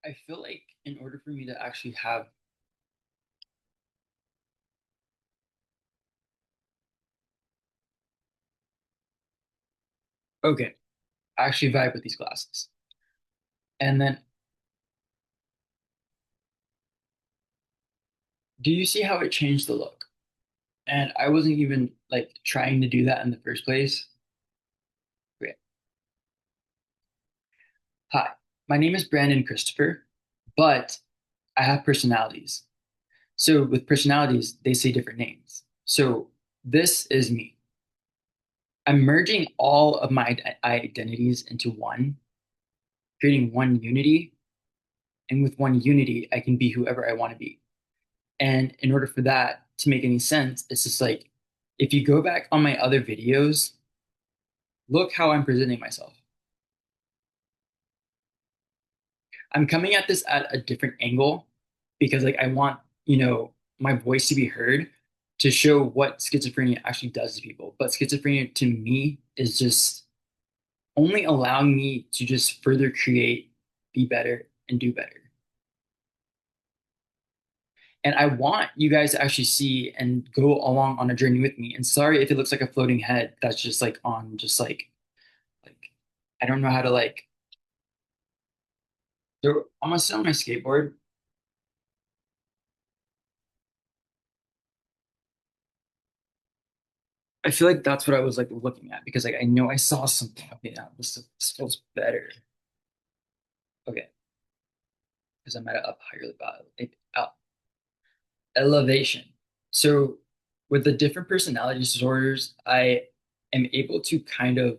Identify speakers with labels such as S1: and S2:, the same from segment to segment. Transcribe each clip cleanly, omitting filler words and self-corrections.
S1: I feel like in order for me to actually have okay, I actually vibe with these glasses. And then do you see how it changed the look? And I wasn't even like trying to do that in the first place. Okay. Hi, my name is Brandon Christopher, but I have personalities. So with personalities, they say different names. So this is me. I'm merging all of my identities into one, creating one unity. And with one unity, I can be whoever I want to be. And in order for that to make any sense, it's just like if you go back on my other videos, look how I'm presenting myself. I'm coming at this at a different angle because like I want, my voice to be heard to show what schizophrenia actually does to people. But schizophrenia to me is just only allowing me to just further create, be better, and do better. And I want you guys to actually see and go along on a journey with me. And sorry if it looks like a floating head that's just like on just like I don't know how to like so I'm gonna sit on my skateboard. I feel like that's what I was like looking at because like I know I saw something. Okay, now this feels better. Okay, because I'm at an up higher elevation. So with the different personality disorders, I am able to kind of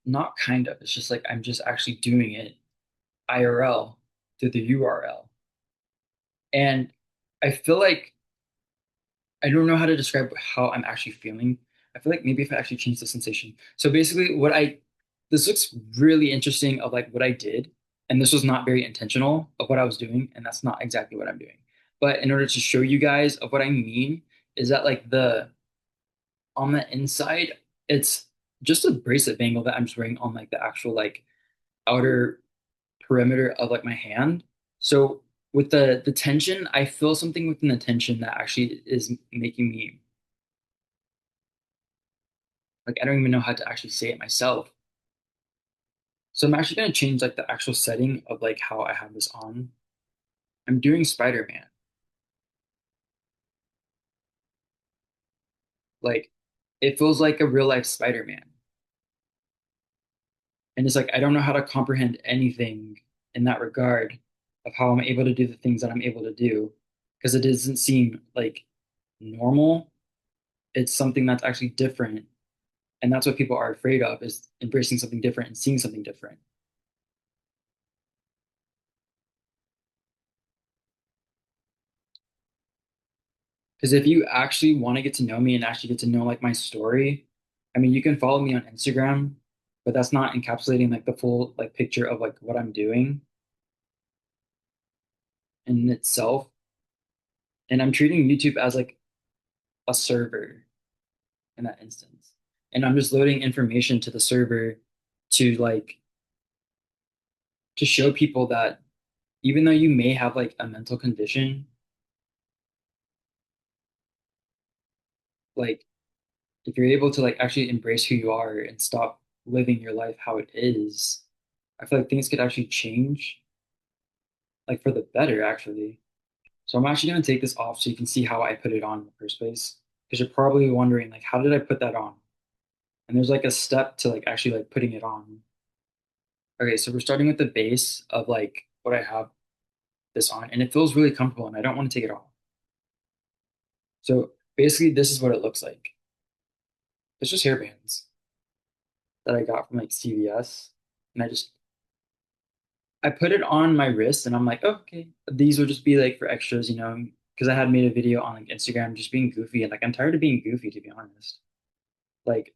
S1: not kind of, it's just like I'm just actually doing it IRL through the URL. And I feel like I don't know how to describe how I'm actually feeling. I feel like maybe if I actually change the sensation. So basically, this looks really interesting of like what I did, and this was not very intentional of what I was doing, and that's not exactly what I'm doing. But in order to show you guys of what I mean, is that like the on the inside, it's just a bracelet bangle that I'm just wearing on like the actual like outer perimeter of like my hand. So with the tension, I feel something within the tension that actually is making me like I don't even know how to actually say it myself. So I'm actually gonna change like the actual setting of like how I have this on. I'm doing Spider-Man. Like it feels like a real life Spider-Man. And it's like I don't know how to comprehend anything in that regard of how I'm able to do the things that I'm able to do because it doesn't seem like normal. It's something that's actually different. And that's what people are afraid of is embracing something different and seeing something different. Because if you actually want to get to know me and actually get to know like my story, I mean, you can follow me on Instagram, but that's not encapsulating like the full like picture of like what I'm doing in itself. And I'm treating YouTube as like a server in that instance. And I'm just loading information to the server to like to show people that even though you may have like a mental condition, like if you're able to like actually embrace who you are and stop living your life how it is, I feel like things could actually change like for the better actually. So I'm actually going to take this off so you can see how I put it on in the first place because you're probably wondering like how did I put that on? And there's like a step to like actually like putting it on. Okay, so we're starting with the base of like what I have this on and it feels really comfortable and I don't want to take it off. So basically this is what it looks like. It's just hairbands that I got from like CVS and I put it on my wrist and I'm like, oh, okay, these will just be like for extras, because I had made a video on like Instagram just being goofy and like I'm tired of being goofy to be honest. Like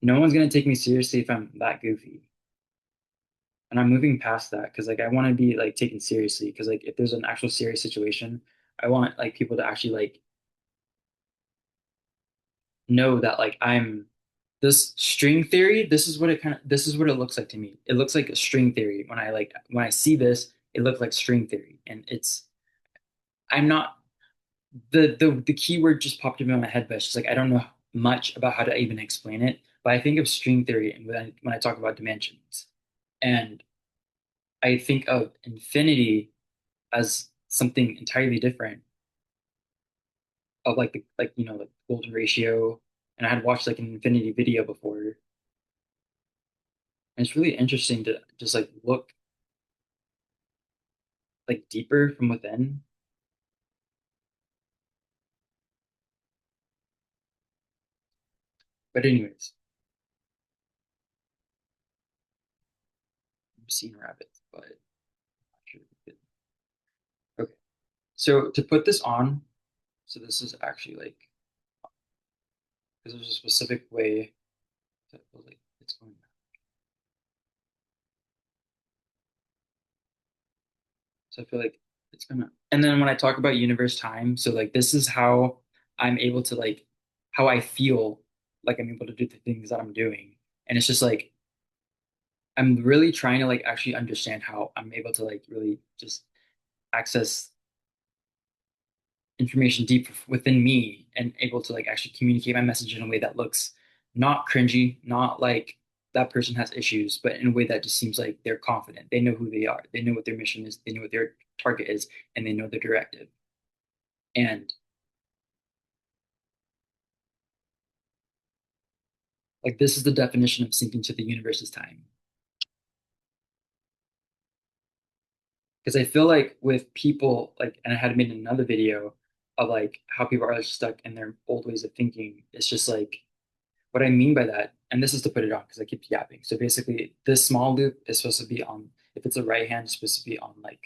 S1: no one's gonna take me seriously if I'm that goofy. And I'm moving past that because like I want to be like taken seriously because like if there's an actual serious situation, I want like people to actually like know that like I'm this string theory, this is what it looks like to me. It looks like a string theory when I see this it looked like string theory. And I'm not the keyword just popped up in my head, but it's just like I don't know much about how to even explain it. But I think of string theory and when I talk about dimensions. And I think of infinity as something entirely different of like the like like golden ratio. And I had watched like an infinity video before. And it's really interesting to just like look like deeper from within. But anyways, I'm seeing rabbits, but I'm not sure. Okay. So to put this on, so this is actually like because there's a specific way that like it's going. So I feel like it's gonna. And then when I talk about universe time, so like this is how I'm able to like how I feel like I'm able to do the things that I'm doing. And it's just like I'm really trying to like actually understand how I'm able to like really just access information deep within me and able to like actually communicate my message in a way that looks not cringy, not like that person has issues, but in a way that just seems like they're confident. They know who they are. They know what their mission is. They know what their target is, and they know their directive. And like this is the definition of syncing to the universe's time. Because I feel like with people like, and I had made another video of like how people are stuck in their old ways of thinking. It's just like what I mean by that, and this is to put it on because I keep yapping. So basically, this small loop is supposed to be on, if it's a right hand, it's supposed to be on like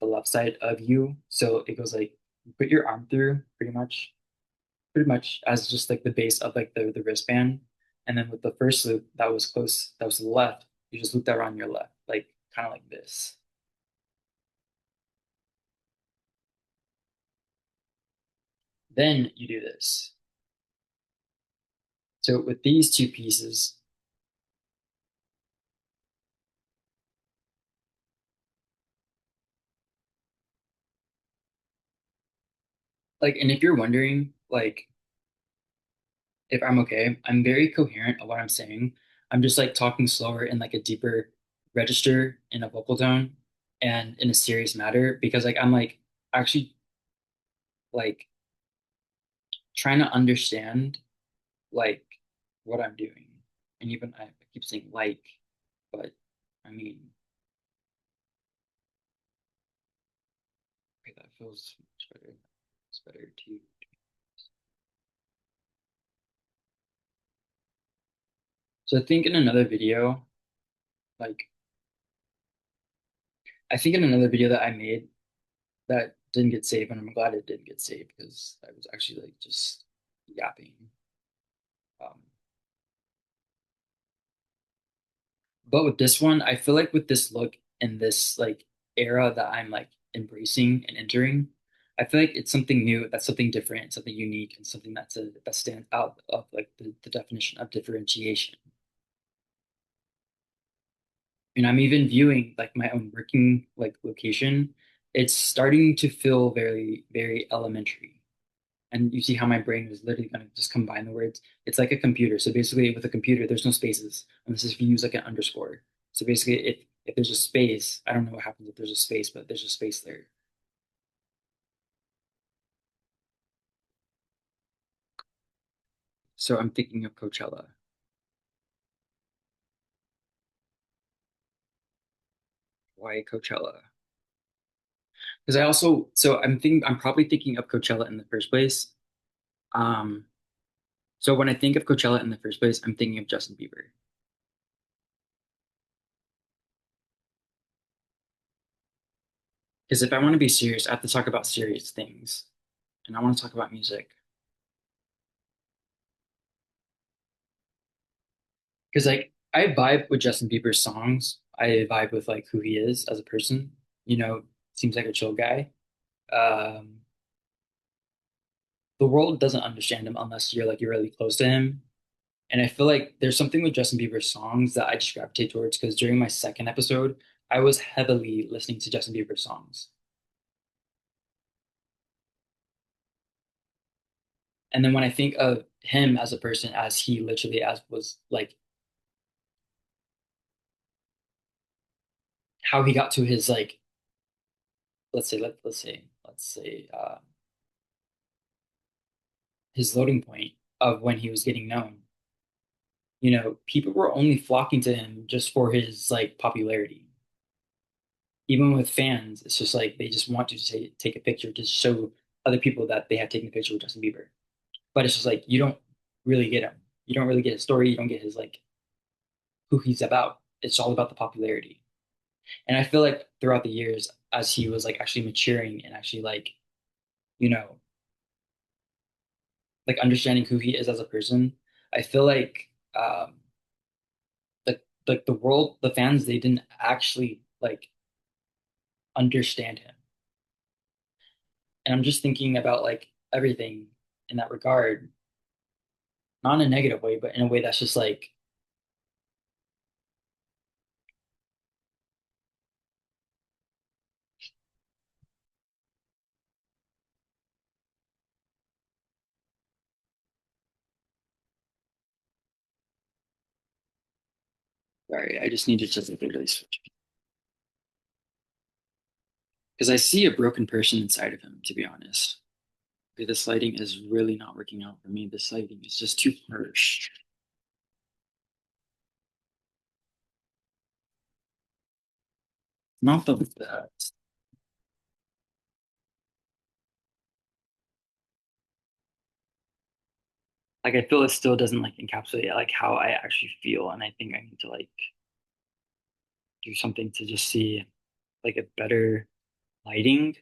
S1: the left side of you. So it goes like you put your arm through pretty much as just like the base of like the wristband. And then with the first loop that was close, that was to the left, you just loop that around your left, like kind of like this. Then you do this. So with these two pieces, like, and if you're wondering, like, if I'm okay, I'm very coherent of what I'm saying. I'm just like talking slower in like a deeper register in a vocal tone and in a serious matter because like I'm like actually like trying to understand like what I'm doing. And even I keep saying like, but I mean, okay, that feels much better. It's better too. So I think in another video, like I think in another video that I made that didn't get saved, and I'm glad it didn't get saved because I was actually like just yapping. Um, but with this one, I feel like with this look and this like era that I'm like embracing and entering, I feel like it's something new, that's something different, something unique, and something that stands out of like the definition of differentiation. And I'm even viewing like my own working like location. It's starting to feel very, very elementary. And you see how my brain is literally going to just combine the words. It's like a computer. So basically, with a computer, there's no spaces unless if you use like an underscore. So basically, if there's a space, I don't know what happens if there's a space, but there's a space there. So I'm thinking of Coachella. Why Coachella? Because I also I'm probably thinking of Coachella in the first place. Um, so when I think of Coachella in the first place, I'm thinking of Justin Bieber. Because if I want to be serious, I have to talk about serious things, and I want to talk about music. Because like I vibe with Justin Bieber's songs. I vibe with like who he is as a person. Seems like a chill guy. Um, the world doesn't understand him unless you're really close to him. And I feel like there's something with Justin Bieber's songs that I just gravitate towards because during my second episode, I was heavily listening to Justin Bieber songs. And then when I think of him as a person, as he literally as was like how he got to his like let's say his loading point of when he was getting known. People were only flocking to him just for his like popularity. Even with fans, it's just like they just want to say take a picture to show other people that they have taken a picture with Justin Bieber. But it's just like you don't really get him. You don't really get his story. You don't get his like who he's about. It's all about the popularity. And I feel like throughout the years, as he was like actually maturing and actually you know, like understanding who he is as a person, I feel like the world, the fans, they didn't actually like understand him. And I'm just thinking about like everything in that regard, not in a negative way, but in a way that's just like, sorry, I just need to just literally switch because I see a broken person inside of him, to be honest. Okay, this lighting is really not working out for me. This lighting is just too harsh. Not the best. Like I feel it still doesn't like encapsulate like how I actually feel, and I think I need to like do something to just see like a better lighting.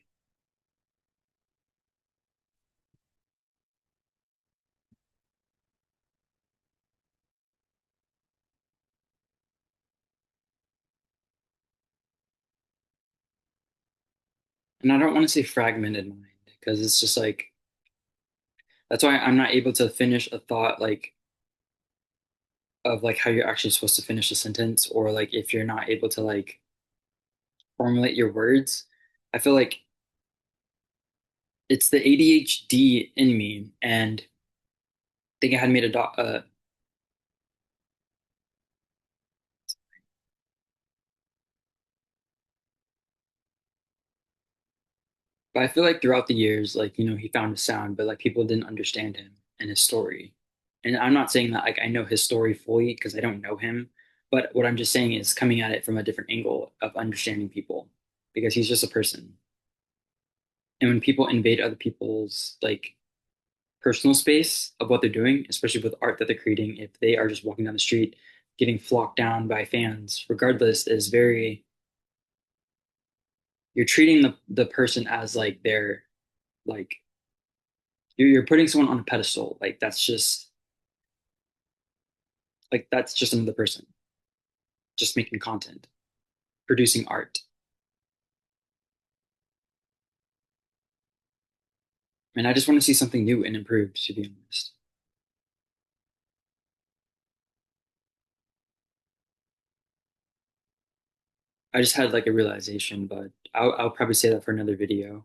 S1: And I don't want to say fragmented mind because it's just like that's why I'm not able to finish a thought like of like how you're actually supposed to finish a sentence or like if you're not able to like formulate your words. I feel like it's the ADHD in me, and I think I had made a but I feel like throughout the years, like he found a sound, but like people didn't understand him and his story. And I'm not saying that like I know his story fully because I don't know him, but what I'm just saying is coming at it from a different angle of understanding people because he's just a person. And when people invade other people's like personal space of what they're doing, especially with art that they're creating, if they are just walking down the street, getting flocked down by fans, regardless, is very you're treating the person as like they're like you're putting someone on a pedestal. Like that's just another person, just making content, producing art. And I just want to see something new and improved, to be honest. I just had like a realization, but I'll probably say that for another video.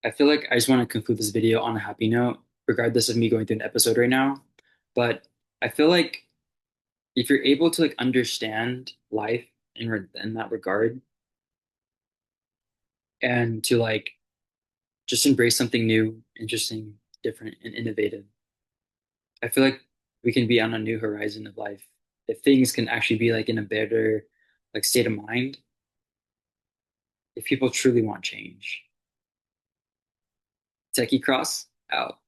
S1: I feel like I just want to conclude this video on a happy note, regardless of me going through an episode right now. But I feel like if you're able to like understand life in that regard and to like just embrace something new, interesting, different, and innovative, I feel like we can be on a new horizon of life. If things can actually be like in a better like state of mind, if people truly want change. Techie Cross out.